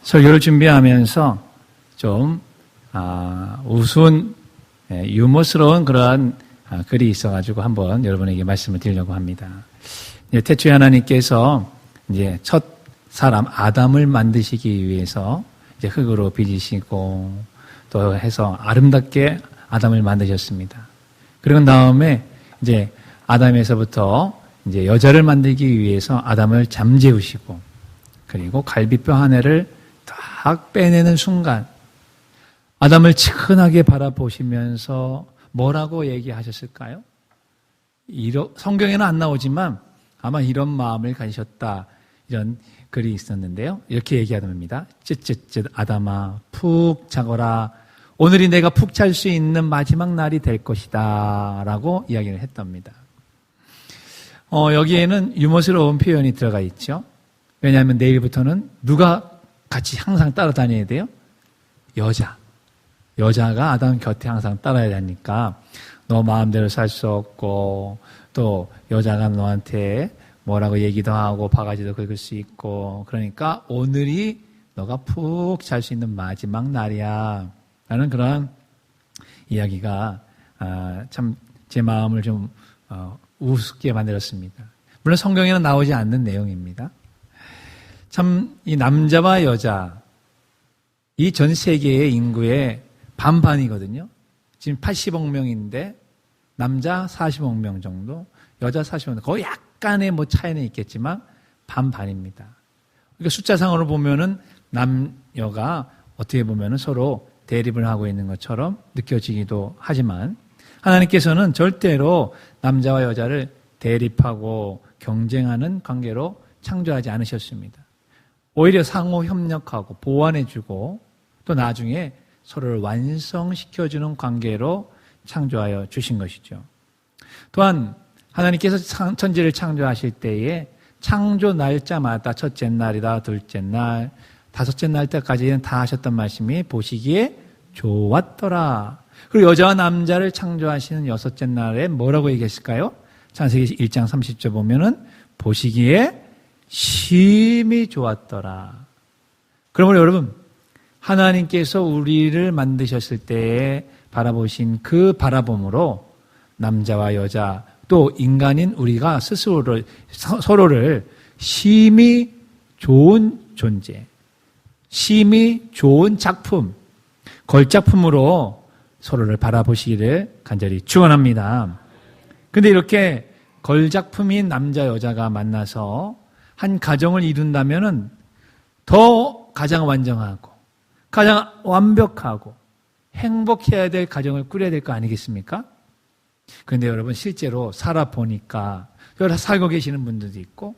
설교를 준비하면서 좀 우스운 유머스러운 그러한 글이 있어가지고 한번 여러분에게 말씀을 드리려고 합니다. 태초에 하나님께서 이제 첫 사람 아담을 만드시기 위해서 이제 흙으로 빚으시고 또 해서 아름답게 아담을 만드셨습니다. 그런 다음에 이제 아담에서부터 이제 여자를 만들기 위해서 아담을 잠재우시고 그리고 갈비뼈 하나를 딱 빼내는 순간 아담을 측은하게 바라보시면서 뭐라고 얘기하셨을까요? 성경에는 안 나오지만 아마 이런 마음을 가지셨다 이런 글이 있었는데요. 이렇게 얘기합니다. 쯧쯧쯧 아담아 푹 자거라. 오늘이 내가 푹 잘 수 있는 마지막 날이 될 것이다 라고 이야기를 했답니다. 여기에는 유머스러운 표현이 들어가 있죠. 왜냐하면 내일부터는 누가 같이 항상 따라다녀야 돼요? 여자가 아담 곁에 항상 따라야 되니까 너 마음대로 살 수 없고 또 여자가 너한테 뭐라고 얘기도 하고 바가지도 긁을 수 있고 그러니까 오늘이 너가 푹 잘 수 있는 마지막 날이야 라는 그런 이야기가 참 제 마음을 좀 우습게 만들었습니다. 물론 성경에는 나오지 않는 내용입니다. 참 이 남자와 여자 이 전 세계의 인구의 반반이거든요. 지금 80억 명인데 남자 40억 명 정도, 여자 40억 명, 거의 약간의 뭐 차이는 있겠지만 반반입니다. 그러니까 숫자상으로 보면은 남녀가 어떻게 보면은 서로 대립을 하고 있는 것처럼 느껴지기도 하지만 하나님께서는 절대로 남자와 여자를 대립하고 경쟁하는 관계로 창조하지 않으셨습니다. 오히려 상호 협력하고 보완해주고 또 나중에 서로를 완성시켜주는 관계로 창조하여 주신 것이죠. 또한 하나님께서 천지를 창조하실 때에 창조 날짜마다 첫째 날이다, 둘째 날, 다섯째 날 때까지는 다 하셨던 말씀이 보시기에 좋았더라. 그리고 여자와 남자를 창조하시는 여섯째 날에 뭐라고 얘기했을까요? 창세기 1장 30절 보면은 보시기에 심히 좋았더라. 그러면 여러분 하나님께서 우리를 만드셨을 때에 바라보신 그 바라봄으로 남자와 여자 또 인간인 우리가 서로를 심히 좋은 존재, 심히 좋은 작품, 걸작품으로 서로를 바라보시기를 간절히 축원합니다. 그런데 이렇게 걸작품인 남자 여자가 만나서 한 가정을 이룬다면은 더 가장 완전하고 가장 완벽하고 행복해야 될 가정을 꾸려야 될 거 아니겠습니까? 그런데 여러분 실제로 살아보니까 여기 살고 계시는 분들도 있고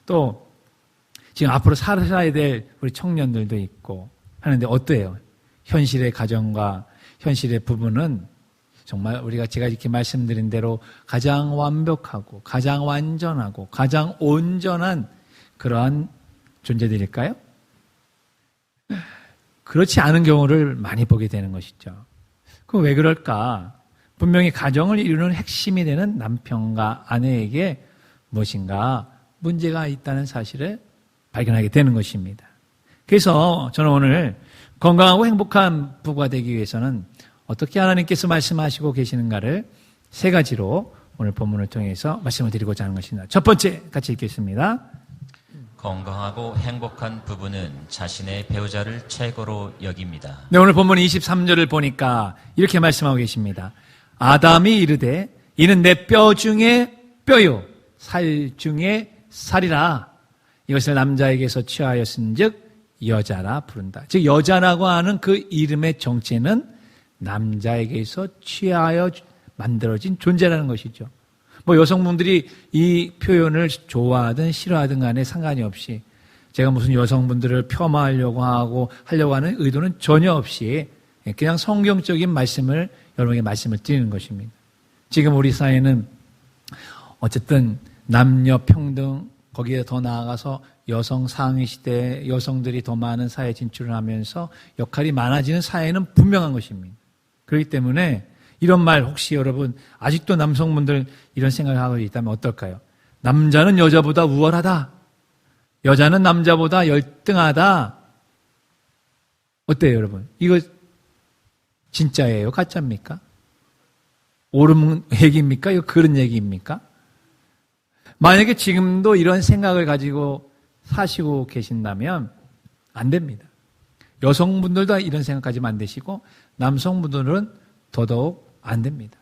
또 지금 앞으로 살아야 될 우리 청년들도 있고 하는데 어때요? 현실의 가정과 현실의 부부는 정말 우리가 제가 이렇게 말씀드린 대로 가장 완벽하고 가장 완전하고 가장 온전한 그러한 존재들일까요? 그렇지 않은 경우를 많이 보게 되는 것이죠. 그럼 왜 그럴까? 분명히 가정을 이루는 핵심이 되는 남편과 아내에게 무엇인가 문제가 있다는 사실을 발견하게 되는 것입니다. 그래서 저는 오늘 건강하고 행복한 부부가 되기 위해서는 어떻게 하나님께서 말씀하시고 계시는가를 세 가지로 오늘 본문을 통해서 말씀을 드리고자 하는 것입니다. 첫 번째 같이 읽겠습니다. 건강하고 행복한 부부는 자신의 배우자를 최고로 여깁니다. 네, 오늘 본문 23절을 보니까 이렇게 말씀하고 계십니다. 아담이 이르되 이는 내 뼈 중에 뼈요 살 중에 살이라. 이것을 남자에게서 취하였은즉 여자라 부른다. 즉 여자라고 하는 그 이름의 정체는 남자에게서 취하여 만들어진 존재라는 것이죠. 뭐 여성분들이 이 표현을 좋아하든 싫어하든 간에 상관이 없이 제가 무슨 여성분들을 폄하하려고 하려고 하는 의도는 전혀 없이 그냥 성경적인 말씀을 여러분에게 말씀을 드리는 것입니다. 지금 우리 사회는 어쨌든 남녀 평등 거기에 더 나아가서 여성 상위 시대에 여성들이 더 많은 사회에 진출을 하면서 역할이 많아지는 사회는 분명한 것입니다. 그렇기 때문에 이런 말 혹시 여러분 아직도 남성분들 이런 생각을 하고 있다면 어떨까요? 남자는 여자보다 우월하다. 여자는 남자보다 열등하다. 어때요, 여러분? 이거 진짜예요? 가짜입니까? 옳은 얘기입니까? 이거 그런 얘기입니까? 만약에 지금도 이런 생각을 가지고 사시고 계신다면 안 됩니다. 여성분들도 이런 생각 가지면 안 되시고 남성분들은 더더욱 안 됩니다.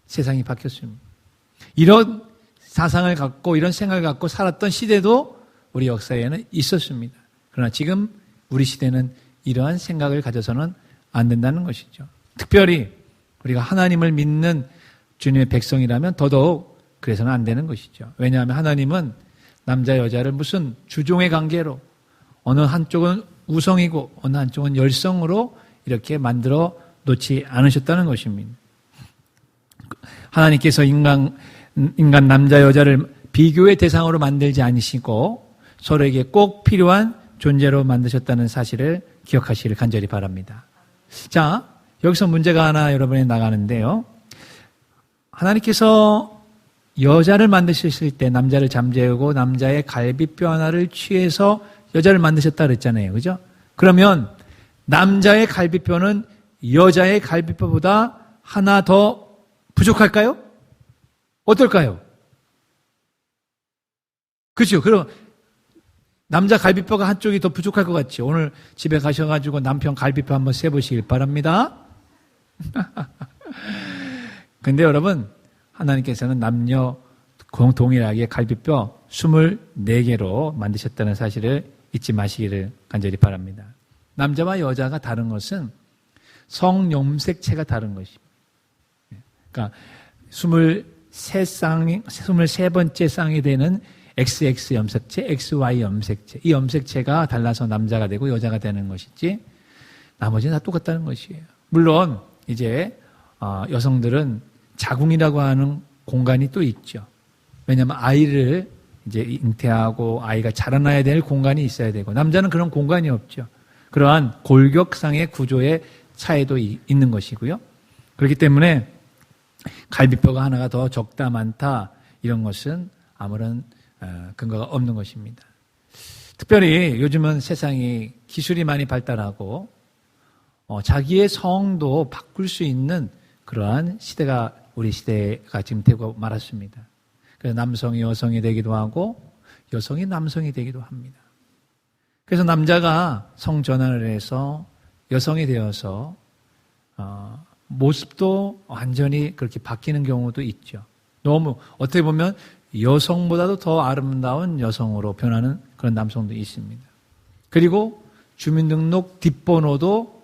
세상이 바뀌었습니다. 이런 사상을 갖고 이런 생각을 갖고 살았던 시대도 우리 역사에는 있었습니다. 그러나 지금 우리 시대는 이러한 생각을 가져서는 안 된다는 것이죠. 특별히 우리가 하나님을 믿는 주님의 백성이라면 더더욱 그래서는 안 되는 것이죠. 왜냐하면 하나님은 남자 여자를 무슨 주종의 관계로 어느 한쪽은 우성이고 어느 한쪽은 열성으로 이렇게 만들어 놓지 않으셨다는 것입니다. 하나님께서 인간 남자 여자를 비교의 대상으로 만들지 않으시고 서로에게 꼭 필요한 존재로 만드셨다는 사실을 기억하시기를 간절히 바랍니다. 자, 여기서 문제가 하나 여러분에 나가는데요. 하나님께서 여자를 만드셨을 때 남자를 잠재우고 남자의 갈비뼈 하나를 취해서 여자를 만드셨다 그랬잖아요. 그죠? 그러면 남자의 갈비뼈는 여자의 갈비뼈보다 하나 더 부족할까요? 어떨까요? 그렇죠. 그럼 남자 갈비뼈가 한쪽이 더 부족할 것 같죠. 오늘 집에 가셔가지고 남편 갈비뼈 한번 세보시길 바랍니다. 근데 여러분, 하나님께서는 남녀 동일하게 갈비뼈 24개로 만드셨다는 사실을 잊지 마시기를 간절히 바랍니다. 남자와 여자가 다른 것은 성염색체가 다른 것입니다. 그러니까 23번째 쌍이 되는 XX 염색체, XY 염색체. 이 염색체가 달라서 남자가 되고 여자가 되는 것이지 나머지는 다 똑같다는 것이에요. 물론 이제 여성들은 자궁이라고 하는 공간이 또 있죠. 왜냐하면 아이를 이제 잉태하고 아이가 자라나야 될 공간이 있어야 되고 남자는 그런 공간이 없죠. 그러한 골격상의 구조의 차이도 있는 것이고요. 그렇기 때문에 갈비뼈가 하나가 더 적다 많다 이런 것은 아무런 근거가 없는 것입니다. 특별히 요즘은 세상이 기술이 많이 발달하고 자기의 성도 바꿀 수 있는 그러한 시대가 우리 시대가 지금 되고 말았습니다. 그래서 남성이 여성이 되기도 하고 여성이 남성이 되기도 합니다. 그래서 남자가 성전환을 해서 여성이 되어서 모습도 완전히 그렇게 바뀌는 경우도 있죠. 너무 어떻게 보면 여성보다도 더 아름다운 여성으로 변하는 그런 남성도 있습니다. 그리고 주민등록 뒷번호도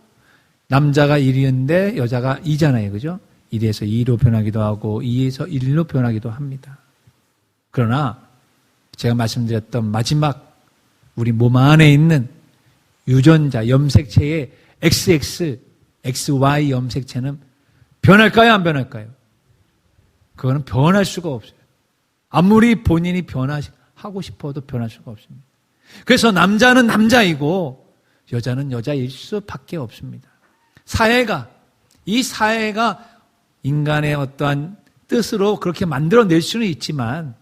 남자가 1위인데 여자가 2잖아요. 그죠? 1에서 2로 변하기도 하고 2에서 1로 변하기도 합니다. 그러나 제가 말씀드렸던 마지막 우리 몸 안에 있는 유전자 염색체의 XX, XY 염색체는 변할까요? 안 변할까요? 그거는 변할 수가 없어요. 아무리 본인이 변화하고 싶어도 변할 수가 없습니다. 그래서 남자는 남자이고 여자는 여자일 수밖에 없습니다. 이 사회가 인간의 어떠한 뜻으로 그렇게 만들어낼 수는 있지만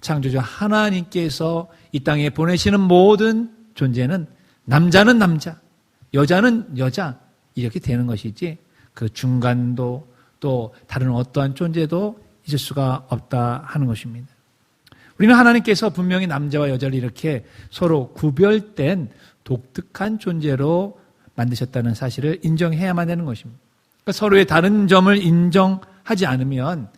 창조주 하나님께서 이 땅에 보내시는 모든 존재는 남자는 남자, 여자는 여자 이렇게 되는 것이지 그 중간도 또 다른 어떠한 존재도 있을 수가 없다 하는 것입니다. 우리는 하나님께서 분명히 남자와 여자를 이렇게 서로 구별된 독특한 존재로 만드셨다는 사실을 인정해야만 되는 것입니다. 그러니까 서로의 다른 점을 인정하지 않으면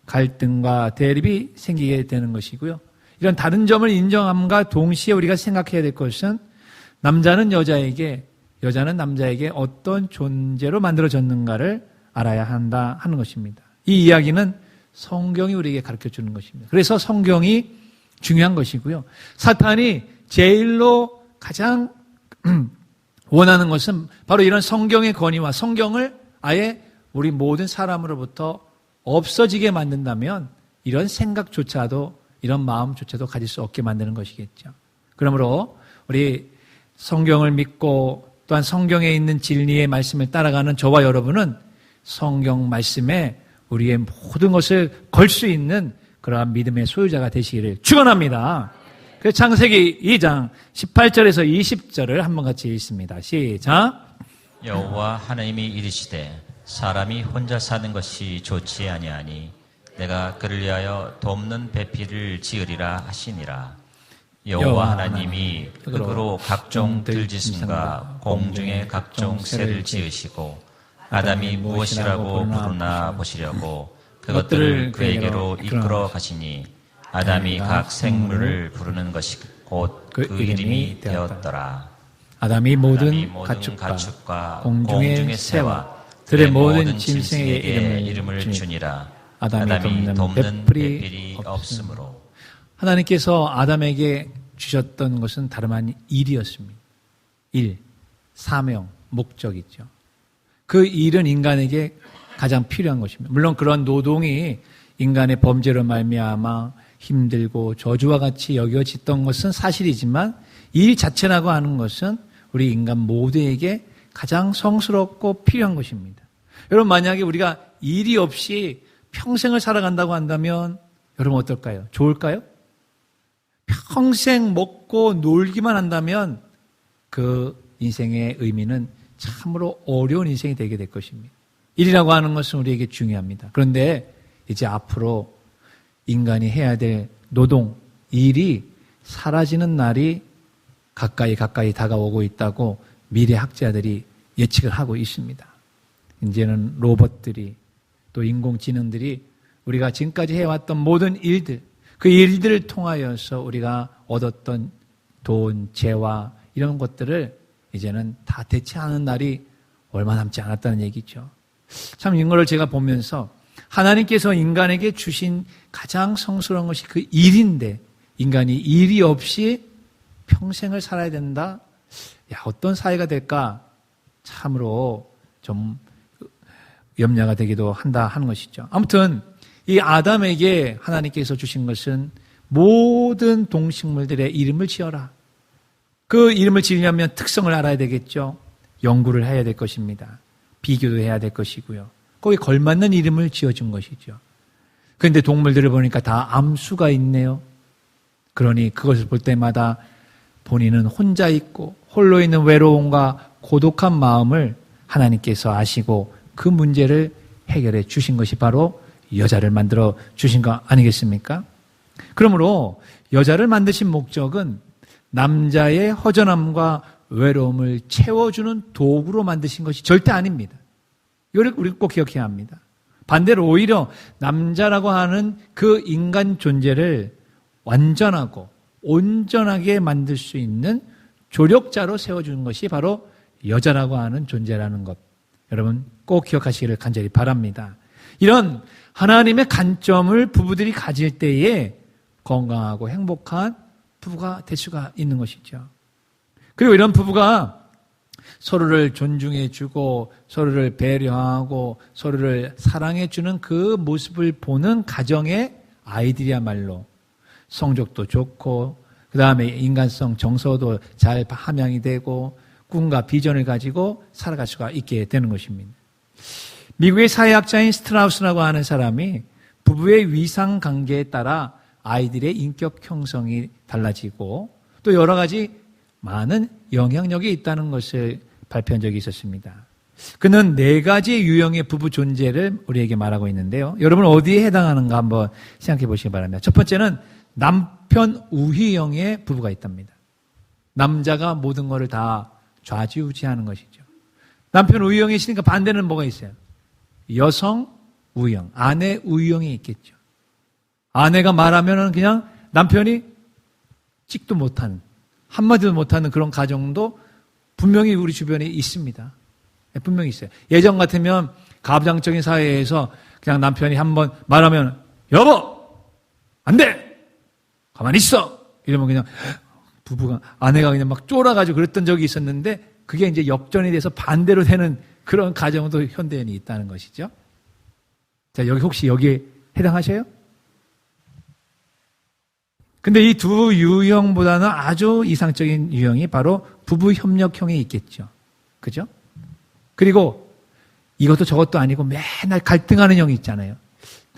갈등과 대립이 생기게 되는 것이고요. 이런 다른 점을 인정함과 동시에 우리가 생각해야 될 것은 남자는 여자에게, 여자는 남자에게 어떤 존재로 만들어졌는가를 알아야 한다 하는 것입니다. 이 이야기는 성경이 우리에게 가르쳐주는 것입니다. 그래서 성경이 중요한 것이고요. 사탄이 제일로 가장 원하는 것은 바로 이런 성경의 권위와 성경을 아예 우리 모든 사람으로부터 없어지게 만든다면 이런 생각조차도 이런 마음조차도 가질 수 없게 만드는 것이겠죠. 그러므로 우리 성경을 믿고 또한 성경에 있는 진리의 말씀을 따라가는 저와 여러분은 성경 말씀에 우리의 모든 것을 걸 수 있는 그러한 믿음의 소유자가 되시기를 축원합니다. 그래서 창세기 2장 18절에서 20절을 한번 같이 읽습니다. 시작. 여호와 하나님이 이르시되 사람이 혼자 사는 것이 좋지 아니하니 내가 그를 위하여 돕는 배필을 지으리라 하시니라. 여호와 하나님이 흙으로 각종 들짐승과 공중의 각종 새를 지으시고 아담이 무엇이라고 부르나 보시려고 그것들을 그에게로 이끌어 가시니 아담이 각 생물을 부르는 것이 곧 그 이름이 되었더라. 아담이 모든 가축과 공중의 새와 들의 모든 짐승에게 이름을 주니라. 아담이 돕는 배필이 없으므로. 하나님께서 아담에게 주셨던 것은 다름 아닌 일이었습니다. 일, 사명, 목적이죠. 그 일은 인간에게 가장 필요한 것입니다. 물론 그런 노동이 인간의 범죄로 말미암아 힘들고 저주와 같이 여겨졌던 것은 사실이지만 일 자체라고 하는 것은 우리 인간 모두에게 가장 성스럽고 필요한 것입니다. 여러분, 만약에 우리가 일이 없이 평생을 살아간다고 한다면 여러분 어떨까요? 좋을까요? 평생 먹고 놀기만 한다면 그 인생의 의미는 참으로 어려운 인생이 되게 될 것입니다. 일이라고 하는 것은 우리에게 중요합니다. 그런데 이제 앞으로 인간이 해야 될 노동, 일이 사라지는 날이 가까이 다가오고 있다고 미래 학자들이 예측을 하고 있습니다. 이제는 로봇들이 또 인공지능들이 우리가 지금까지 해왔던 모든 일들, 그 일들을 통하여서 우리가 얻었던 돈, 재화 이런 것들을 이제는 다 대체하는 날이 얼마 남지 않았다는 얘기죠. 참 이거를 제가 보면서 하나님께서 인간에게 주신 가장 성스러운 것이 그 일인데 인간이 일이 없이 평생을 살아야 된다? 야, 어떤 사회가 될까? 참으로 좀 염려가 되기도 한다 하는 것이죠. 아무튼 이 아담에게 하나님께서 주신 것은 모든 동식물들의 이름을 지어라. 그 이름을 지으려면 특성을 알아야 되겠죠. 연구를 해야 될 것입니다. 비교도 해야 될 것이고요. 거기에 걸맞는 이름을 지어준 것이죠. 그런데 동물들을 보니까 다 암수가 있네요. 그러니 그것을 볼 때마다 본인은 혼자 있고 홀로 있는 외로움과 고독한 마음을 하나님께서 아시고 그 문제를 해결해 주신 것이 바로 여자를 만들어 주신 거 아니겠습니까? 그러므로 여자를 만드신 목적은 남자의 허전함과 외로움을 채워주는 도구로 만드신 것이 절대 아닙니다. 이걸 우리 꼭 기억해야 합니다. 반대로 오히려 남자라고 하는 그 인간 존재를 완전하고 온전하게 만들 수 있는 조력자로 세워주는 것이 바로 여자라고 하는 존재라는 것. 여러분 꼭 기억하시기를 간절히 바랍니다. 이런 하나님의 관점을 부부들이 가질 때에 건강하고 행복한 부부가 될 수가 있는 것이죠. 그리고 이런 부부가 서로를 존중해주고 서로를 배려하고 서로를 사랑해주는 그 모습을 보는 가정의 아이들이야말로 성적도 좋고 그 다음에 인간성 정서도 잘 함양이 되고 꿈과 비전을 가지고 살아갈 수가 있게 되는 것입니다. 미국의 사회학자인 스트라우스라고 하는 사람이 부부의 위상 관계에 따라 아이들의 인격 형성이 달라지고 또 여러 가지 많은 영향력이 있다는 것을 발표한 적이 있었습니다. 그는 4가지 유형의 부부 존재를 우리에게 말하고 있는데요. 여러분 어디에 해당하는가 한번 생각해 보시기 바랍니다. 첫 번째는 남편 우희형의 부부가 있답니다. 남자가 모든 것을 다 좌지우지하는 것이죠. 남편 우희형이 있으니까 반대는 뭐가 있어요? 여성 우희형, 아내 우희형이 있겠죠. 아내가 말하면 그냥 남편이 찍도 못하는, 한마디도 못하는 그런 가정도 분명히 우리 주변에 있습니다. 분명히 있어요. 예전 같으면 가부장적인 사회에서 그냥 남편이 한번 말하면 여보! 안 돼! 가만히 있어! 이러면 그냥 부부가, 아내가 그냥 막 쫄아가지고 그랬던 적이 있었는데 그게 이제 역전이 돼서 반대로 되는 그런 가정도 현대인이 있다는 것이죠. 자, 여기 혹시 여기에 해당하셔요? 근데 이 두 유형보다는 아주 이상적인 유형이 바로 부부 협력형이 있겠죠. 그죠? 그리고 이것도 저것도 아니고 맨날 갈등하는 형이 있잖아요.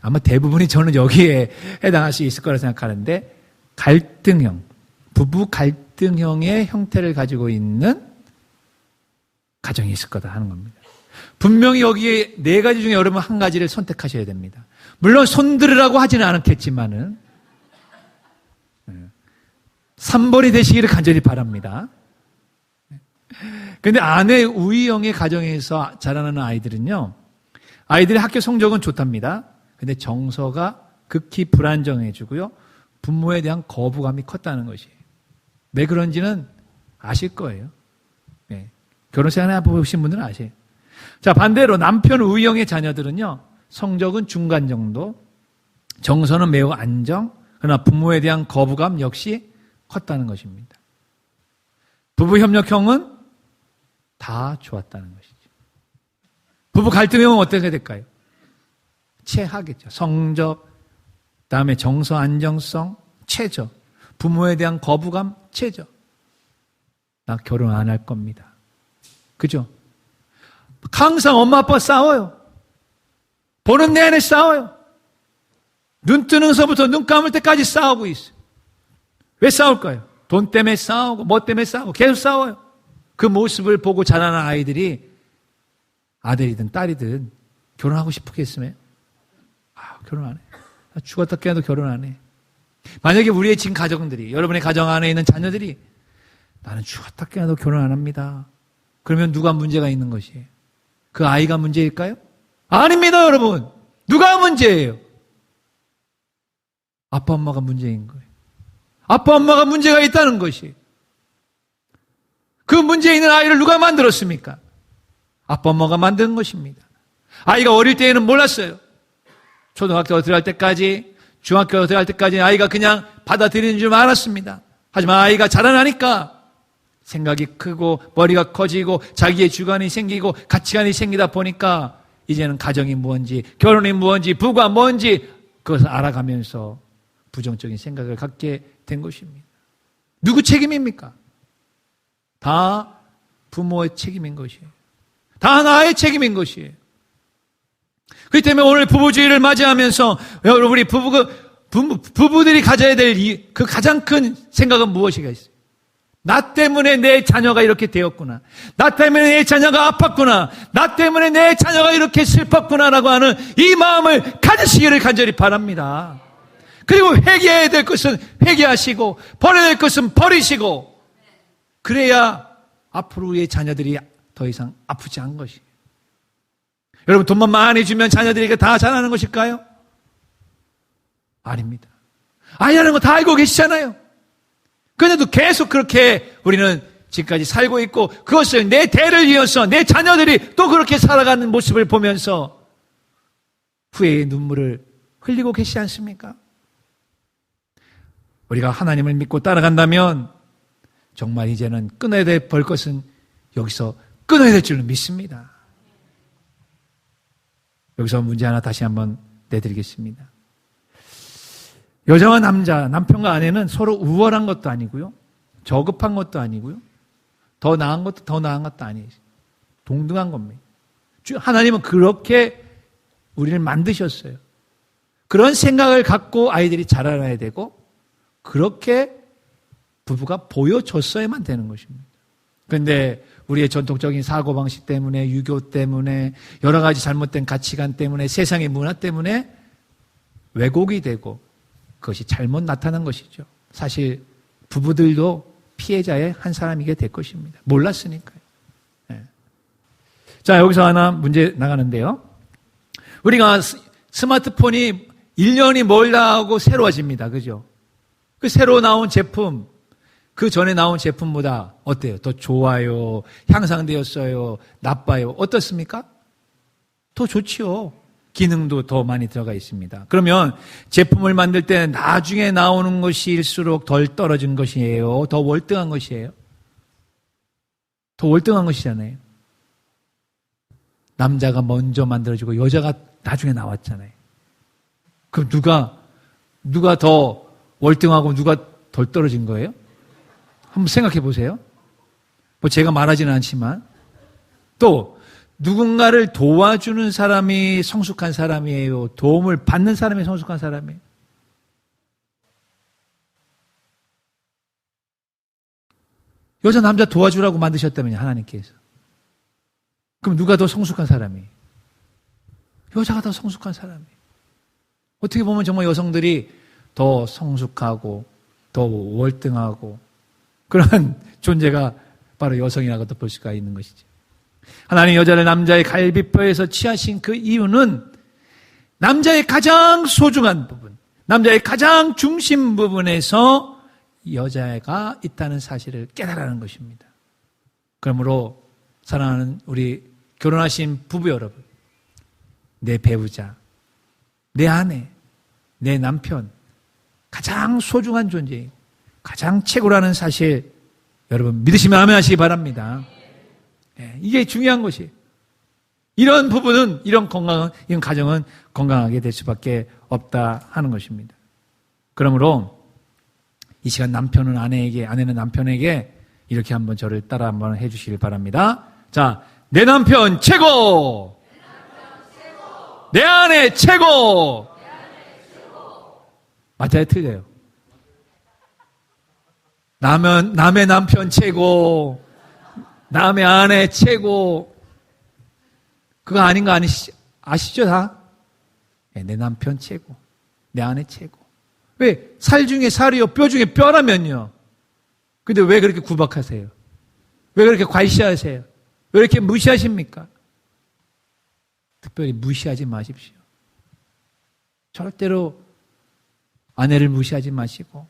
아마 대부분이 저는 여기에 해당할 수 있을 거라 생각하는데 갈등형, 부부 갈등형의 형태를 가지고 있는 가정이 있을 거다 하는 겁니다. 분명히 여기에 네 가지 중에 여러분 한 가지를 선택하셔야 됩니다. 물론 손들으라고 하지는 않겠지만은 3번이 되시기를 간절히 바랍니다. 근데 아내 우희영의 가정에서 자라나는 아이들은요, 아이들의 학교 성적은 좋답니다. 근데 정서가 극히 불안정해지고요, 부모에 대한 거부감이 컸다는 것이에요. 왜 그런지는 아실 거예요. 네. 결혼생활 해보신 분들은 아세요. 자, 반대로 남편 우희영의 자녀들은요, 성적은 중간 정도, 정서는 매우 안정, 그러나 부모에 대한 거부감 역시 컸다는 것입니다. 부부 협력형은 다 좋았다는 것이죠. 부부 갈등형은 어떻게 될까요? 최하겠죠. 성적, 그다음에 정서 안정성, 최저. 부모에 대한 거부감, 최저. 나 결혼 안 할 겁니다. 그죠? 항상 엄마 아빠 싸워요. 보는 내내 싸워요. 눈 뜨는 서부터 눈 감을 때까지 싸우고 있어요. 왜 싸울까요? 돈 때문에 싸우고 뭐 때문에 싸우고 계속 싸워요. 그 모습을 보고 자라는 아이들이 아들이든 딸이든 결혼하고 싶겠으면 결혼 안 해. 나 죽었다 깨어도 결혼 안 해. 만약에 우리의 지금 가정들이, 여러분의 가정 안에 있는 자녀들이 나는 죽었다 깨어도 결혼 안 합니다. 그러면 누가 문제가 있는 것이에요? 그 아이가 문제일까요? 아닙니다, 여러분. 누가 문제예요? 아빠 엄마가 문제인 거예요. 아빠 엄마가 문제가 있다는 것이. 그 문제 있는 아이를 누가 만들었습니까? 아빠 엄마가 만든 것입니다. 아이가 어릴 때에는 몰랐어요. 초등학교 들어갈 때까지, 중학교 들어갈 때까지 아이가 그냥 받아들이는 줄 알았습니다. 하지만 아이가 자라나니까 생각이 크고 머리가 커지고 자기의 주관이 생기고 가치관이 생기다 보니까 이제는 가정이 뭔지, 결혼이 뭔지, 부가 뭔지 그것을 알아가면서 부정적인 생각을 갖게 된 것입니다. 누구 책임입니까? 다 부모의 책임인 것이에요. 다 나의 책임인 것이에요. 그렇기 때문에 오늘 부부주의를 맞이하면서 우리 부부들이 가져야 될 그 가장 큰 생각은 무엇이가 있어요? 나 때문에 내 자녀가 이렇게 되었구나. 나 때문에 내 자녀가 아팠구나. 나 때문에 내 자녀가 이렇게 슬펐구나라고 하는 이 마음을 가지시기를 간절히 바랍니다. 그리고 회개해야 될 것은 회개하시고 버려야 될 것은 버리시고, 그래야 앞으로 우리의 자녀들이 더 이상 아프지 않은 것이에요. 여러분, 돈만 많이 주면 자녀들에게 다 잘하는 것일까요? 아닙니다. 아니라는 거 다 알고 계시잖아요. 그런데도 계속 그렇게 우리는 지금까지 살고 있고, 그것을 내 대를 이어서 내 자녀들이 또 그렇게 살아가는 모습을 보면서 후회의 눈물을 흘리고 계시지 않습니까? 우리가 하나님을 믿고 따라간다면 정말 이제는 끊어야 될 것은 여기서 끊어야 될 줄로 믿습니다. 여기서 문제 하나 다시 한번 내드리겠습니다. 여자와 남자, 남편과 아내는 서로 우월한 것도 아니고요, 저급한 것도 아니고요, 더 나은 것도 더 나은 것도 아니에요. 동등한 겁니다. 하나님은 그렇게 우리를 만드셨어요. 그런 생각을 갖고 아이들이 자라나야 되고, 그렇게 부부가 보여줬어야만 되는 것입니다. 그런데 우리의 전통적인 사고방식 때문에, 유교 때문에, 여러 가지 잘못된 가치관 때문에, 세상의 문화 때문에 왜곡이 되고 그것이 잘못 나타난 것이죠. 사실 부부들도 피해자의 한 사람이게 될 것입니다. 몰랐으니까요. 네. 자, 여기서 하나 문제 나가는데요. 우리가 스마트폰이 1년이 멀다 하고 새로워집니다. 그죠? 그 새로 나온 제품, 그 전에 나온 제품보다 어때요? 더 좋아요? 향상되었어요? 나빠요? 어떻습니까? 더 좋지요. 기능도 더 많이 들어가 있습니다. 그러면 제품을 만들 때 나중에 나오는 것일수록 덜 떨어진 것이에요? 더 월등한 것이에요? 더 월등한 것이잖아요. 남자가 먼저 만들어지고 여자가 나중에 나왔잖아요. 그럼 누가 더 월등하고 누가 덜 떨어진 거예요? 한번 생각해 보세요. 뭐 제가 말하지는 않지만, 또 누군가를 도와주는 사람이 성숙한 사람이에요? 도움을 받는 사람이 성숙한 사람이에요? 여자 남자 도와주라고 만드셨다면요, 하나님께서. 그럼 누가 더 성숙한 사람이? 여자가 더 성숙한 사람이. 어떻게 보면 정말 여성들이 더 성숙하고 더 월등하고 그런 존재가 바로 여성이라고도 볼 수가 있는 것이죠. 하나님 여자를 남자의 갈비뼈에서 취하신 그 이유는 남자의 가장 소중한 부분, 남자의 가장 중심 부분에서 여자가 있다는 사실을 깨달으라는 것입니다. 그러므로 사랑하는 우리 결혼하신 부부 여러분, 내 배우자, 내 아내, 내 남편, 가장 소중한 존재, 가장 최고라는 사실 여러분 믿으시면 아멘 하시기 바랍니다. 이게 중요한 것이에요. 이런 부분은, 이런 가정은 건강하게 될 수밖에 없다 하는 것입니다. 그러므로 이 시간 남편은 아내에게, 아내는 남편에게 이렇게 한번 저를 따라 한번 해주시길 바랍니다. 자, 내 남편 최고! 내 아내 최고! 맞아요, 틀려요? 남의 남편 최고, 남의 아내 최고. 그거 아닌 거 아시죠, 다? 내 남편 최고, 내 아내 최고. 왜? 살 중에 살이요, 뼈 중에 뼈라면요. 근데 왜 그렇게 구박하세요? 왜 그렇게 괄시하세요? 왜 이렇게 무시하십니까? 특별히 무시하지 마십시오. 절대로 아내를 무시하지 마시고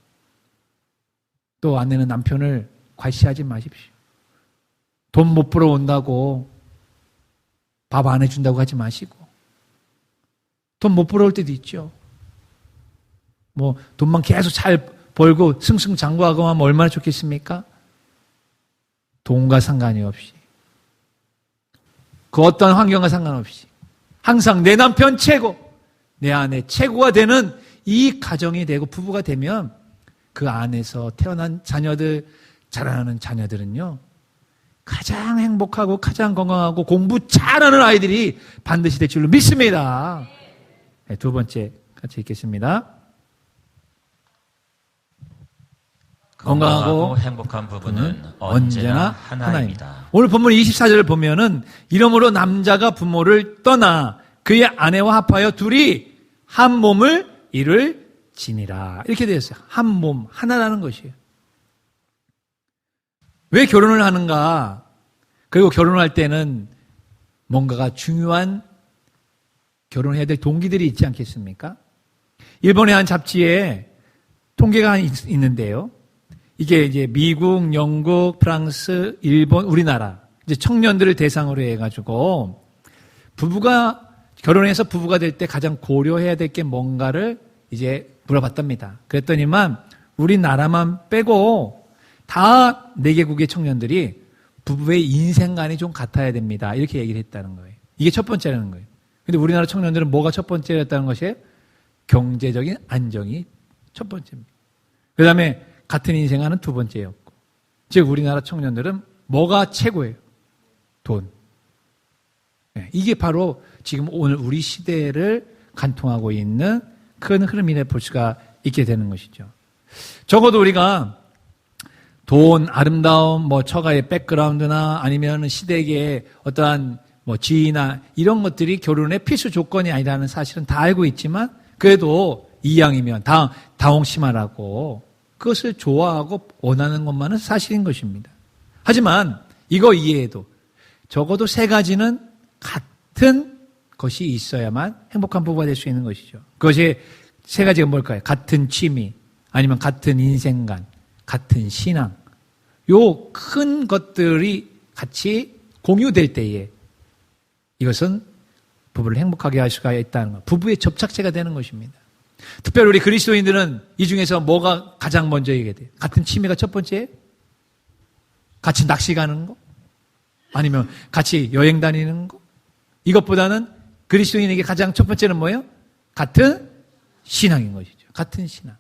또 아내는 남편을 괄시하지 마십시오. 돈 못 벌어온다고 밥 안 해준다고 하지 마시고, 돈 못 벌어올 때도 있죠. 뭐 돈만 계속 잘 벌고 승승장구하고 하면 얼마나 좋겠습니까? 돈과 상관이 없이, 그 어떤 환경과 상관없이 항상 내 남편 최고, 내 아내 최고가 되는 이 가정이 되고 부부가 되면 그 안에서 태어난 자녀들, 자라나는 자녀들은요 가장 행복하고 가장 건강하고 공부 잘하는 아이들이 반드시 될 줄로 믿습니다. 네, 두 번째 같이 읽겠습니다. 건강하고 행복한 부부는 언제나 하나입니다. 오늘 본문 24절을 보면은 이러므로 남자가 부모를 떠나 그의 아내와 합하여 둘이 한 몸을 이룰지니라. 이렇게 되어 있어요. 한 몸, 하나라는 것이에요. 왜 결혼을 하는가? 그리고 결혼할 때는 뭔가가 중요한 결혼해야 될 동기들이 있지 않겠습니까? 일본의 한 잡지에 통계가 있는데요. 이게 이제 미국, 영국, 프랑스, 일본, 우리나라 이제 청년들을 대상으로 해가지고 부부가 결혼해서 부부가 될 때 가장 고려해야 될 게 뭔가를 이제 물어봤답니다. 그랬더니만 우리나라만 빼고 다 4개국의 청년들이 부부의 인생관이 좀 같아야 됩니다. 이렇게 얘기를 했다는 거예요. 이게 첫 번째라는 거예요. 근데 우리나라 청년들은 뭐가 첫 번째였다는 것이에요? 경제적인 안정이 첫 번째입니다. 그 다음에 같은 인생관은 두 번째였고, 즉 우리나라 청년들은 뭐가 최고예요? 돈. 이게 바로 지금 오늘 우리 시대를 관통하고 있는 큰 흐름이라 볼 수가 있게 되는 것이죠. 적어도 우리가 돈, 아름다움, 뭐 처가의 백그라운드나 아니면 시댁의 어떠한 뭐 지위나 이런 것들이 결혼의 필수 조건이 아니라는 사실은 다 알고 있지만 그래도 이왕이면 다홍심하라고 그것을 좋아하고 원하는 것만은 사실인 것입니다. 하지만 이거 이해해도 적어도 3가지는 같은 것이 있어야만 행복한 부부가 될 수 있는 것이죠. 그것이 3가지가 뭘까요? 같은 취미, 아니면 같은 인생관, 같은 신앙. 요 큰 것들이 같이 공유될 때에 이것은 부부를 행복하게 할 수가 있다는 것. 부부의 접착제가 되는 것입니다. 특별히 우리 그리스도인들은 이 중에서 뭐가 가장 먼저 얘기해야 돼요? 같은 취미가 첫 번째예요? 같이 낚시 가는 거? 아니면 같이 여행 다니는 거? 이것보다는 그리스도인에게 가장 첫 번째는 뭐예요? 같은 신앙인 것이죠. 같은 신앙.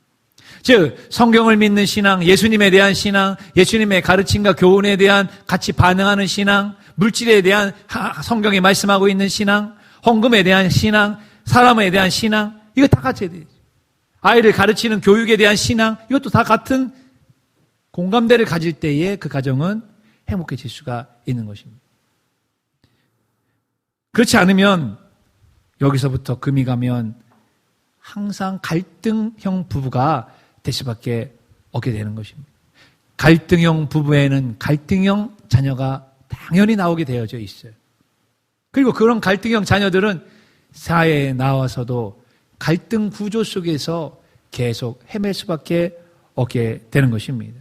즉 성경을 믿는 신앙, 예수님에 대한 신앙, 예수님의 가르침과 교훈에 대한 같이 반응하는 신앙, 물질에 대한 성경이 말씀하고 있는 신앙, 헌금에 대한 신앙, 사람에 대한 신앙, 이거 다 같이 해야 되죠. 아이를 가르치는 교육에 대한 신앙, 이것도 다 같은 공감대를 가질 때에 그 가정은 행복해질 수가 있는 것입니다. 그렇지 않으면 여기서부터 금이 가면 항상 갈등형 부부가 될 수밖에 없게 되는 것입니다. 갈등형 부부에는 갈등형 자녀가 당연히 나오게 되어져 있어요. 그리고 그런 갈등형 자녀들은 사회에 나와서도 갈등 구조 속에서 계속 헤맬 수밖에 없게 되는 것입니다.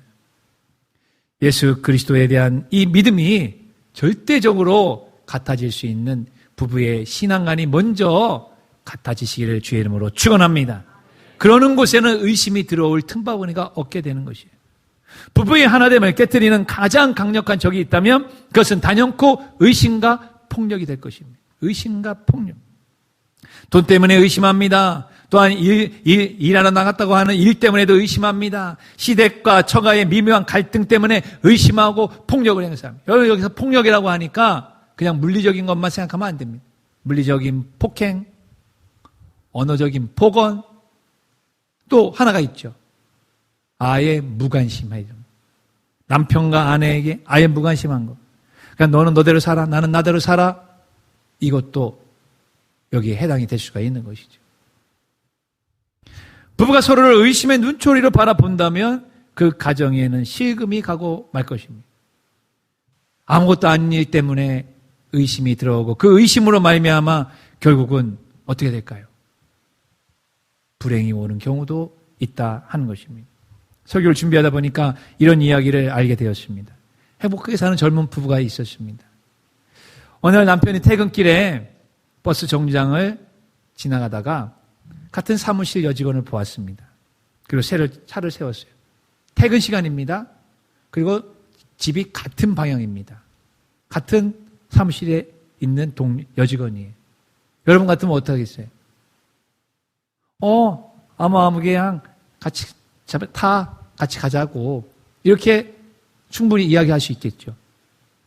예수 그리스도에 대한 이 믿음이 절대적으로 같아질 수 있는 부부의 신앙관이 먼저 같아지시기를 주의 이름으로 축원합니다. 그러는 곳에는 의심이 들어올 틈바구니가 없게 되는 것이에요. 부부의 하나됨을 깨뜨리는 가장 강력한 적이 있다면 그것은 단연코 의심과 폭력이 될 것입니다. 의심과 폭력. 돈 때문에 의심합니다. 또한 일하러 나갔다고 하는 일 때문에도 의심합니다. 시댁과 처가의 미묘한 갈등 때문에 의심하고 폭력을 행사합니다. 여기서 폭력이라고 하니까 그냥 물리적인 것만 생각하면 안 됩니다. 물리적인 폭행, 언어적인 폭언, 또 하나가 있죠. 아예 무관심해요. 남편과 아내에게 아예 무관심한 거. 그러니까 너는 너대로 살아, 나는 나대로 살아. 이것도 여기에 해당이 될 수가 있는 것이죠. 부부가 서로를 의심의 눈초리로 바라본다면 그 가정에는 실금이 가고 말 것입니다. 아무것도 아닌 일 때문에 의심이 들어오고 그 의심으로 말미암아 결국은 어떻게 될까요? 불행이 오는 경우도 있다 하는 것입니다. 설교를 준비하다 보니까 이런 이야기를 알게 되었습니다. 행복하게 사는 젊은 부부가 있었습니다. 어느 날 남편이 퇴근길에 버스 정류장을 지나가다가 같은 사무실 여직원을 보았습니다. 그리고 차를 세웠어요. 퇴근 시간입니다. 그리고 집이 같은 방향입니다. 같은 사무실에 있는 여직원이에요. 여러분 같으면 어떻게 하겠어요? 그냥 같이 같이 가자고 이렇게 충분히 이야기할 수 있겠죠.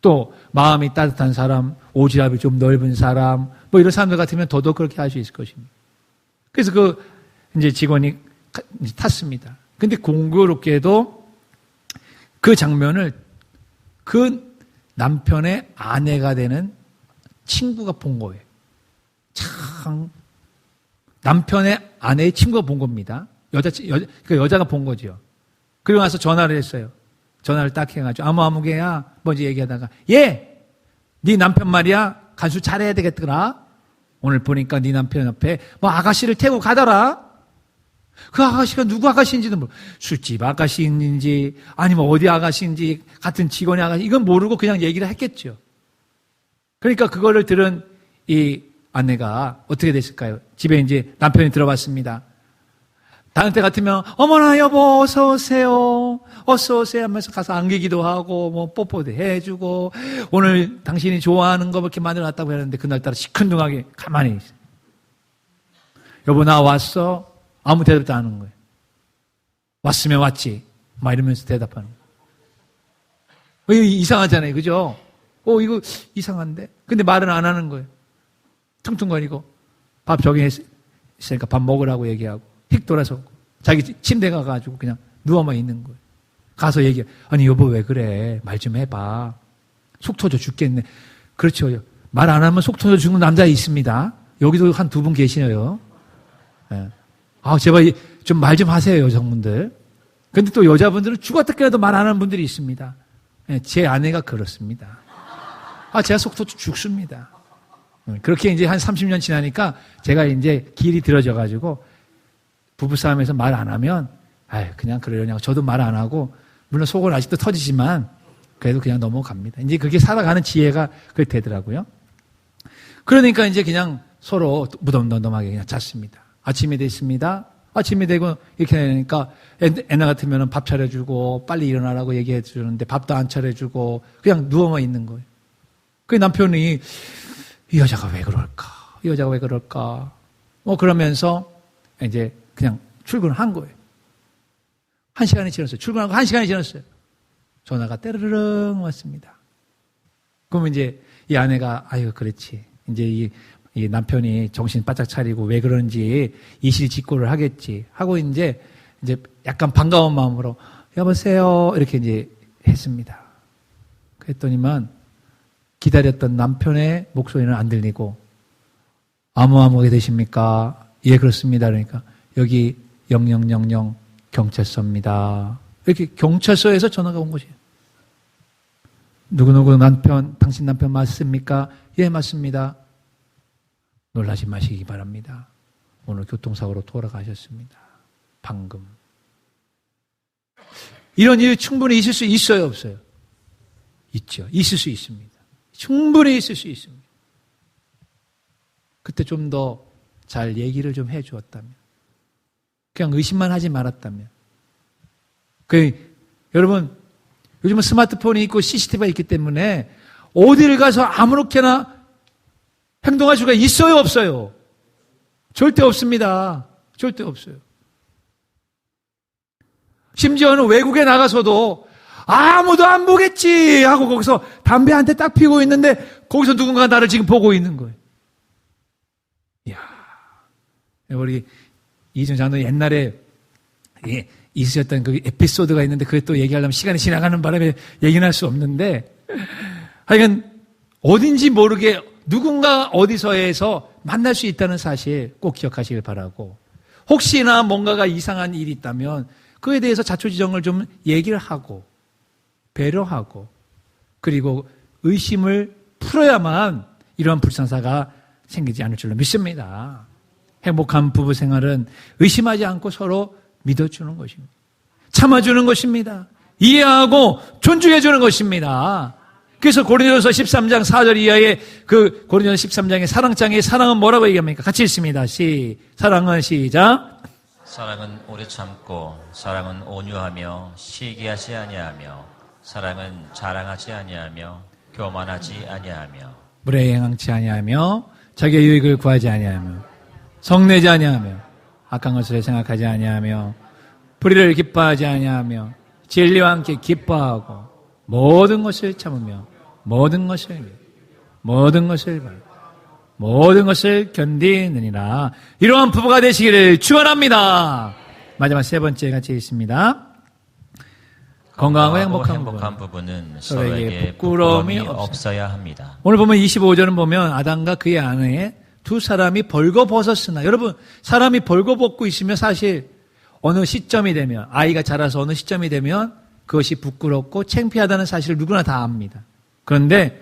또 마음이 따뜻한 사람, 오지랖이 좀 넓은 사람, 뭐 이런 사람들 같으면 더더욱 그렇게 할 수 있을 것입니다. 그래서 이제 직원이 탔습니다. 근데 공교롭게도 그 장면을 그 남편의 아내가 되는 친구가 본 거예요. 참, 남편의 아내의 친구가 본 겁니다. 그 여자가 본 거죠. 그리고 나서 전화를 했어요. 전화를 딱 해가지고, 아무개야, 먼저 얘기하다가, 네 남편 말이야, 간수 잘해야 되겠더라. 오늘 보니까 네 남편 옆에 아가씨를 태우고 가더라. 그 아가씨가 누구 아가씨인지도 모르고, 술집 아가씨인지, 아니면 어디 아가씨인지, 같은 직원의 아가씨, 이건 모르고 그냥 얘기를 했겠죠. 그러니까 그거를 들은 이 아내가 어떻게 됐을까요? 집에 이제 남편이 들어봤습니다. 다른 때 같으면 어머나 여보 어서 오세요. 어서 오세요 하면서 가서 안기기도 하고 뽀뽀도 해주고 오늘 당신이 좋아하는 거 이렇게 만들어놨다고 했는데 그날따라 시큰둥하게 가만히 있어요. 여보 나 왔어? 아무 대답도 안 하는 거예요. 왔으면 왔지. 막 이러면서 대답하는 거예요. 이상하잖아요. 그죠? 이거 이상한데? 근데 말은 안 하는 거예요. 퉁퉁거리고 밥 저기 했으니까 밥 먹으라고 얘기하고 휙 돌아서 자기 침대 가가지고 그냥 누워만 있는 거예요. 가서 얘기해. 아니 여보 왜 그래? 말 좀 해봐. 속 터져 죽겠네. 그렇죠. 말 안 하면 속 터져 죽는 남자 있습니다. 여기도 한 2분 계시네요. 네. 제발 좀 말 좀 하세요 여성분들. 근데 또 여자분들은 죽었다 깨라도 말 안 하는 분들이 있습니다. 네, 제 아내가 그렇습니다. 제가 속 터져 죽습니다. 그렇게 이제 한 30년 지나니까 제가 이제 길이 들어져가지고 부부싸움에서 말 안 하면 그냥 그러려냐고 저도 말 안 하고 물론 속은 아직도 터지지만 그래도 그냥 넘어갑니다. 이제 그게 살아가는 지혜가 그렇게 되더라고요. 그러니까 이제 그냥 서로 무덤덤덤하게 그냥 잤습니다. 아침이 됐습니다. 아침이 되고 이렇게 되니까 애나 같으면 밥 차려주고 빨리 일어나라고 얘기해 주는데 밥도 안 차려주고 그냥 누워만 있는 거예요. 그 남편이 이 여자가 왜 그럴까? 이 여자가 왜 그럴까? 그러면서 이제 그냥 출근을 한 거예요. 1시간이 지났어요. 출근하고 1시간이 지났어요. 전화가 때르릉 왔습니다. 그러면 이제 이 아내가 그렇지. 이제 이 남편이 정신 바짝 차리고 왜 그런지 이실직고를 하겠지 하고 이제 약간 반가운 마음으로 여보세요 이렇게 이제 했습니다. 그랬더니만 기다렸던 남편의 목소리는 안 들리고 아무게 되십니까? 예, 그렇습니다. 그러니까 여기 0000 경찰서입니다. 이렇게 경찰서에서 전화가 온 것이에요. 누구누구 남편, 당신 남편 맞습니까? 예, 맞습니다. 놀라지 마시기 바랍니다. 오늘 교통사고로 돌아가셨습니다. 방금. 이런 일이 충분히 있을 수 있어요, 없어요? 있죠. 있을 수 있습니다. 충분히 있을 수 있습니다. 그때 좀 더 잘 얘기를 좀 해주었다면, 그냥 의심만 하지 말았다면. 여러분, 요즘은 스마트폰이 있고 CCTV가 있기 때문에 어디를 가서 아무렇게나 행동할 수가 있어요, 없어요? 절대 없습니다. 절대 없어요. 심지어는 외국에 나가서도 아무도 안 보겠지 하고 거기서 담배 한 대 딱 피우고 있는데 거기서 누군가 나를 지금 보고 있는 거예요. 이야, 우리 이준 장로님 옛날에 있으셨던 그 에피소드가 있는데 그게 또 얘기하려면 시간이 지나가는 바람에 얘기는 할 수 없는데 하여간 어딘지 모르게 누군가 어디서에서 만날 수 있다는 사실 꼭 기억하시길 바라고, 혹시나 뭔가가 이상한 일이 있다면 그에 대해서 자초지종을 좀 얘기를 하고 배려하고 그리고 의심을 풀어야만 이러한 불상사가 생기지 않을 줄로 믿습니다. 행복한 부부 생활은 의심하지 않고 서로 믿어주는 것입니다. 참아주는 것입니다. 이해하고 존중해주는 것입니다. 그래서 고린도서 13장 4절 이하의 그 고린도서 13장의 사랑장의 사랑은 뭐라고 얘기합니까? 같이 읽습니다. 사랑은 시작. 사랑은 오래 참고 사랑은 온유하며 시기하지 아니하며 사랑은 자랑하지 아니하며 교만하지 아니하며 물에 행항치 아니하며 자기의 유익을 구하지 아니하며 성내지 아니하며 악한 것을 생각하지 아니하며 불의를 기뻐하지 아니하며 진리와 함께 기뻐하고 모든 것을 참으며 모든 것을 견디느니라. 이러한 부부가 되시기를 축원합니다. 마지막 세 번째 같이 있습니다. 건강하고 행복한 부부는 서로에게 부끄러움이 없어야 합니다. 오늘 보면 25절은 보면 아담과 그의 아내 두 사람이 벌거벗었으나, 여러분 사람이 벌거벗고 있으면 사실 어느 시점이 되면, 아이가 자라서 어느 시점이 되면 그것이 부끄럽고 창피하다는 사실을 누구나 다 압니다. 그런데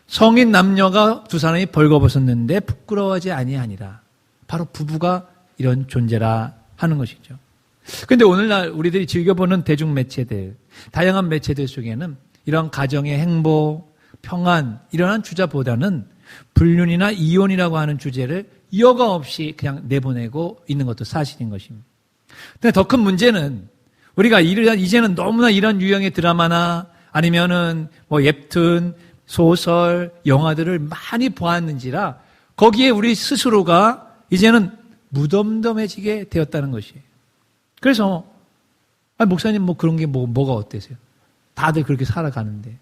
성인 남녀가 두 사람이 벌거벗었는데 부끄러워하지 아니하니라. 바로 부부가 이런 존재라 하는 것이죠. 그런데 오늘날 우리들이 즐겨보는 대중매체들, 다양한 매체들 속에는 이런 가정의 행복, 평안, 이러한 주자보다는 불륜이나 이혼이라고 하는 주제를 여과 없이 그냥 내보내고 있는 것도 사실인 것입니다. 근데 더 큰 문제는 우리가 이제는 너무나 이런 유형의 드라마나 아니면은 뭐 웹툰, 소설, 영화들을 많이 보았는지라 거기에 우리 스스로가 이제는 무덤덤해지게 되었다는 것이에요. 그래서 목사님 뭐 그런 게 뭐가 어때서요? 다들 그렇게 살아가는데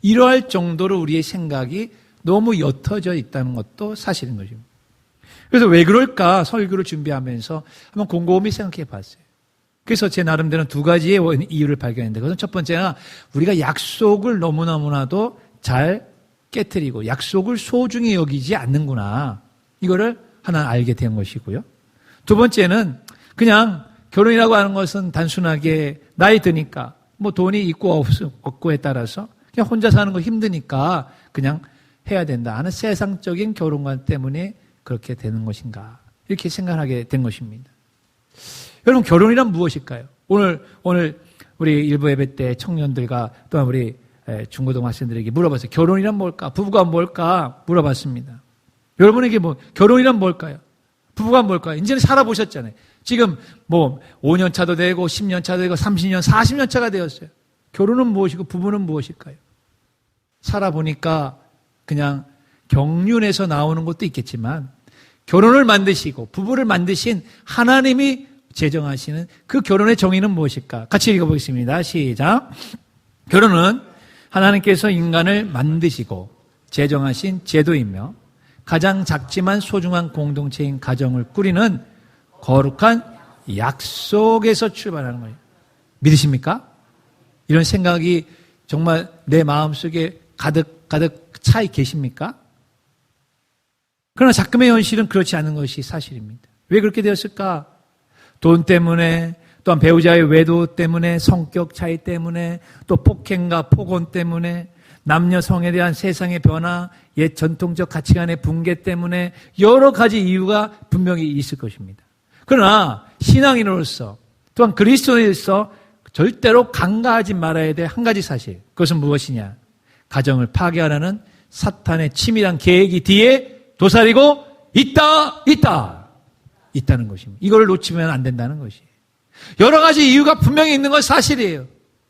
이러할 정도로 우리의 생각이 너무 옅어져 있다는 것도 사실인 것입니다. 그래서 왜 그럴까 설교를 준비하면서 한번 곰곰이 생각해 봤어요. 그래서 제 나름대로는 두 가지의 이유를 발견했는데, 그것은 첫 번째가 우리가 약속을 너무나도 잘 깨트리고 약속을 소중히 여기지 않는구나, 이거를 하나 알게 된 것이고요. 두 번째는 그냥 결혼이라고 하는 것은 단순하게 나이 드니까 뭐 돈이 있고 없고에 따라서 그냥 혼자 사는 거 힘드니까 그냥 해야 된다 하는 세상적인 결혼관 때문에 그렇게 되는 것인가, 이렇게 생각하게 된 것입니다. 여러분, 결혼이란 무엇일까요? 오늘 우리 일부 예배 때 청년들과 또한 우리 중고등학생들에게 물어봤어요. 결혼이란 뭘까? 부부가 뭘까? 물어봤습니다. 여러분에게 결혼이란 뭘까요? 부부가 뭘까요? 이제는 살아보셨잖아요. 지금 5년 차도 되고 10년 차도 되고 30년, 40년 차가 되었어요. 결혼은 무엇이고 부부는 무엇일까요? 살아보니까 그냥 경륜에서 나오는 것도 있겠지만 결혼을 만드시고 부부를 만드신 하나님이 제정하시는 그 결혼의 정의는 무엇일까? 같이 읽어보겠습니다. 시작. 결혼은 하나님께서 인간을 만드시고 제정하신 제도이며 가장 작지만 소중한 공동체인 가정을 꾸리는 거룩한 약속에서 출발하는 거예요. 믿으십니까? 이런 생각이 정말 내 마음속에 가득 차에 계십니까? 그러나 작금의 현실은 그렇지 않은 것이 사실입니다. 왜 그렇게 되었을까? 돈 때문에, 또한 배우자의 외도 때문에, 성격 차이 때문에, 또 폭행과 폭언 때문에, 남녀 성에 대한 세상의 변화, 옛 전통적 가치관의 붕괴 때문에 여러 가지 이유가 분명히 있을 것입니다. 그러나 신앙인으로서 또한 그리스도인으로서 절대로 간과하지 말아야 될 한 가지 사실. 그것은 무엇이냐? 가정을 파괴하려는 사탄의 치밀한 계획이 뒤에 도사리고 있다는 것입니다. 이걸 놓치면 안 된다는 것이에요. 여러 가지 이유가 분명히 있는 건 사실이에요.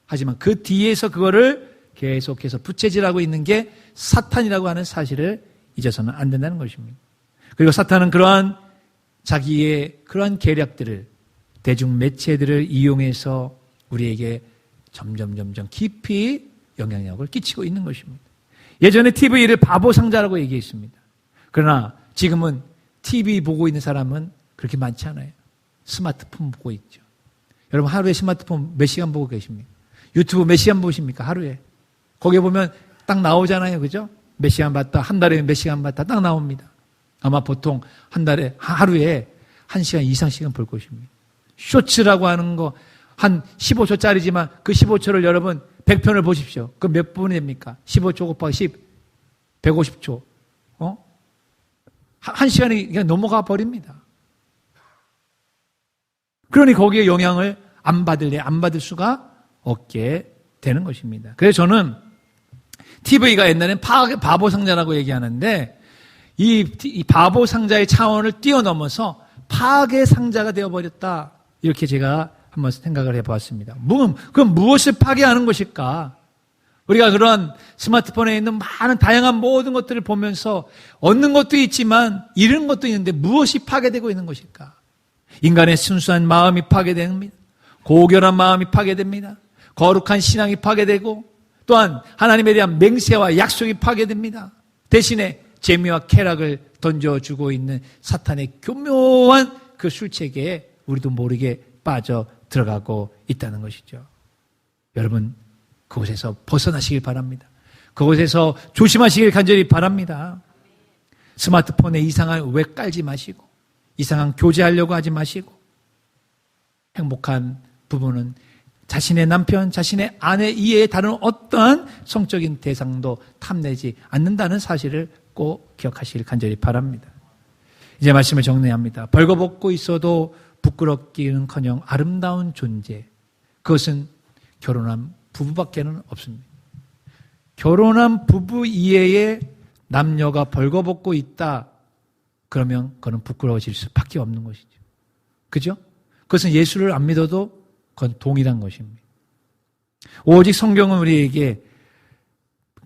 하지만 그 뒤에서 그거를 계속해서 부채질하고 있는 게 사탄이라고 하는 사실을 잊어서는 안 된다는 것입니다. 그리고 사탄은 그러한 자기의 그러한 계략들을, 대중 매체들을 이용해서 우리에게 점점 깊이 영향력을 끼치고 있는 것입니다. 예전에 TV를 바보 상자라고 얘기했습니다. 그러나 지금은 TV 보고 있는 사람은 그렇게 많지 않아요. 스마트폰 보고 있죠. 여러분 하루에 스마트폰 몇 시간 보고 계십니까? 유튜브 몇 시간 보십니까? 하루에. 거기에 보면 딱 나오잖아요. 그죠? 몇 시간 봤다. 한 달에 몇 시간 봤다. 딱 나옵니다. 아마 보통 하루에 1시간 이상씩은 볼 것입니다. 쇼츠라고 하는 거 한 15초짜리지만 그 15초를 여러분 100편을 보십시오. 그럼 몇 분이 됩니까? 15초 곱하기 10, 150초. 1시간이 그냥 넘어가 버립니다. 그러니 거기에 영향을 안 받을 수가 없게 되는 것입니다. 그래서 저는 TV가 옛날엔 바보 상자라고 얘기하는데 이 바보 상자의 차원을 뛰어넘어서 파괴 상자가 되어버렸다. 이렇게 제가 한번 생각을 해보았습니다. 그럼 무엇을 파괴하는 것일까? 우리가 그런 스마트폰에 있는 많은 다양한 모든 것들을 보면서 얻는 것도 있지만 잃은 것도 있는데 무엇이 파괴되고 있는 것일까? 인간의 순수한 마음이 파괴됩니다. 고결한 마음이 파괴됩니다. 거룩한 신앙이 파괴되고 또한 하나님에 대한 맹세와 약속이 파괴됩니다. 대신에 재미와 쾌락을 던져주고 있는 사탄의 교묘한 그 술책에 우리도 모르게 빠져 들어가고 있다는 것이죠. 여러분 그곳에서 벗어나시길 바랍니다. 그곳에서 조심하시길 간절히 바랍니다. 스마트폰에 이상한 웹 깔지 마시고 이상한 교제하려고 하지 마시고 행복한 부부는 자신의 남편, 자신의 아내 이외에 다른 어떠한 성적인 대상도 탐내지 않는다는 사실을 꼭 기억하시길 간절히 바랍니다. 이제 말씀을 정리합니다. 벌거벗고 있어도 부끄럽기는커녕 아름다운 존재, 그것은 결혼한 부부밖에는 없습니다. 결혼한 부부 이외에 남녀가 벌거벗고 있다, 그러면 그건 부끄러워질 수밖에 없는 것이죠. 그죠? 그것은 예수를 안 믿어도 그건 동일한 것입니다. 오직 성경은 우리에게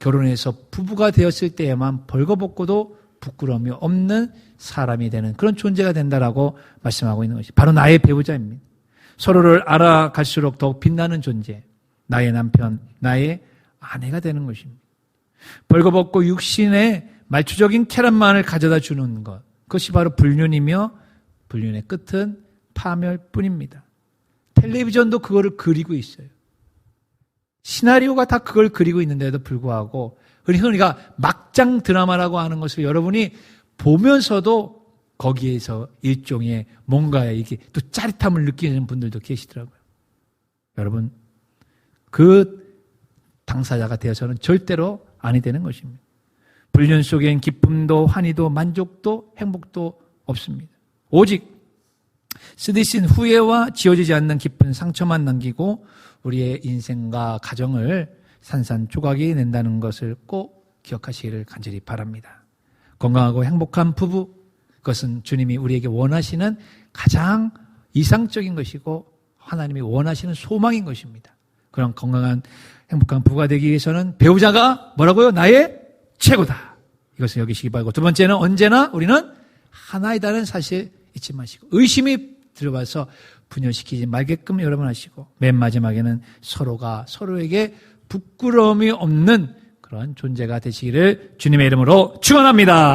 결혼해서 부부가 되었을 때에만 벌거벗고도 부끄러움이 없는 사람이 되는 그런 존재가 된다라고 말씀하고 있는 것이 바로 나의 배우자입니다. 서로를 알아갈수록 더욱 빛나는 존재, 나의 남편, 나의 아내가 되는 것입니다. 벌거벗고 육신의 말초적인 쾌락만을 가져다 주는 것, 그것이 바로 불륜이며 불륜의 끝은 파멸뿐입니다. 텔레비전도 그거를 그리고 있어요. 시나리오가 다 그걸 그리고 있는데도 불구하고 우리가 막장 드라마라고 하는 것을 여러분이 보면서도 거기에서 일종의 뭔가에 이게 또 짜릿함을 느끼는 분들도 계시더라고요. 여러분 그 당사자가 되어서는 절대로 아니 되는 것입니다. 불륜 속엔 기쁨도 환희도 만족도 행복도 없습니다. 오직 쓰디쓴 후회와 지워지지 않는 깊은 상처만 남기고 우리의 인생과 가정을 산산조각이 낸다는 것을 꼭 기억하시기를 간절히 바랍니다. 건강하고 행복한 부부, 그것은 주님이 우리에게 원하시는 가장 이상적인 것이고 하나님이 원하시는 소망인 것입니다. 그런 건강한 행복한 부부가 되기 위해서는 배우자가 뭐라고요? 나의 최고다. 이것을 여기시기 바라고, 두 번째는 언제나 우리는 하나이다는 사실 잊지 마시고 의심이 들어와서 분열시키지 말게끔 여러분 하시고, 맨 마지막에는 서로가 서로에게 부끄러움이 없는 그런 존재가 되시기를 주님의 이름으로 축원합니다.